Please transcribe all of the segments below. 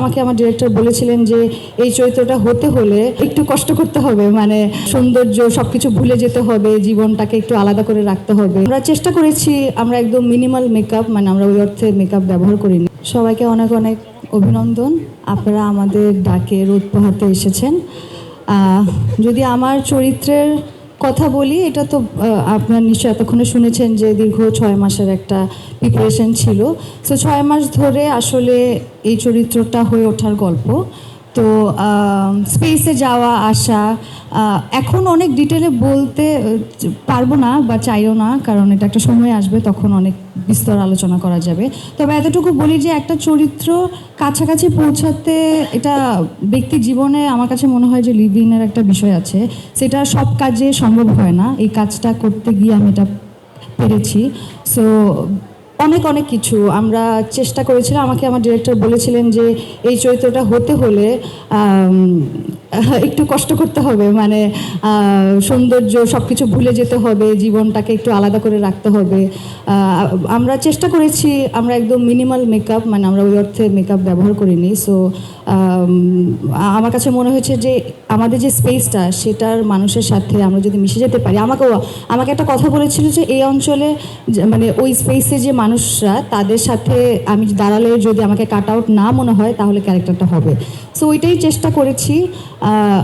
আমাকে আমার ডিরেক্টর বলেছিলেন যে এই চরিত্রটা হতে হলে একটু কষ্ট করতে হবে, মানে সৌন্দর্য সবকিছু ভুলে যেতে হবে, জীবনটাকে একটু আলাদা করে রাখতে হবে। আমরা চেষ্টা করেছি, আমরা একদম মিনিমাল মেকআপ, মানে আমরা ওই অর্থে মেকআপ ব্যবহার করিনি। সবাইকে অনেক অনেক অভিনন্দন, আপনারা আমাদের ডাকে রোদ পোহাতে এসেছেন। যদি আমার চরিত্রের কথা বলি, এটা তো আপনারা নিশ্চয়ই এতক্ষণে শুনেছেন যে দীর্ঘ 6 মাসের একটা প্রিপারেশন ছিল। সো 6 মাস ধরে আসলে এই চরিত্রটা হয়ে ওঠার গল্প। তো স্পেসে যাওয়া আসা এখন অনেক ডিটেলে বলতে পারবো না বা চাইও না, কারণ এটা একটা সময় আসবে তখন অনেক বিস্তর আলোচনা করা যাবে। তবে এতটুকু বলি যে একটা চরিত্র কাছাকাছি পৌঁছাতে এটা ব্যক্তি জীবনে আমার কাছে মনে হয় যে লিভিংয়ের একটা বিষয় আছে, সেটা সব কাজে সম্ভব হয় না। এই কাজটা করতে গিয়ে আমি এটা পেরেছি। সো অনেক অনেক কিছু আমরা চেষ্টা করেছিলাম। আমাকে আমার ডিরেক্টর বলেছিলেন যে এই চরিত্রটা হতে হলে একটু কষ্ট করতে হবে, মানে সৌন্দর্য সবকিছু ভুলে যেতে হবে, জীবনটাকে একটু আলাদা করে রাখতে হবে। আমরা চেষ্টা করেছি, আমরা একদম মিনিমাল মেকআপ, মানে আমরা ওই অর্থে মেকআপ ব্যবহার করিনি। সো আমার কাছে মনে হয়েছে যে আমাদের যে স্পেসটা সেটার মানুষের সাথে আমরা যদি মিশে যেতে পারি। আমাকে একটা কথা বলেছিল যে এই অঞ্চলে মানে ওই স্পেসে যে মানুষরা তাদের সাথে আমি দাঁড়ালে যদি আমাকে কাট আউট না মনে হয় তাহলে ক্যারেক্টারটা হবে। সো ওইটাই চেষ্টা করেছি।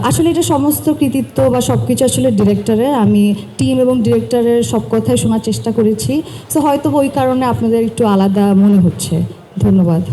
আসলে এটা সমস্ত কৃতিত্ব বা সব কিছু আসলে ডিরেক্টরের। আমি টিম এবং ডিরেক্টরের সব কথাই শোনার চেষ্টা করেছি। সো হয়তো ওই কারণে আপনাদের একটু আলাদা মনে হচ্ছে। ধন্যবাদ।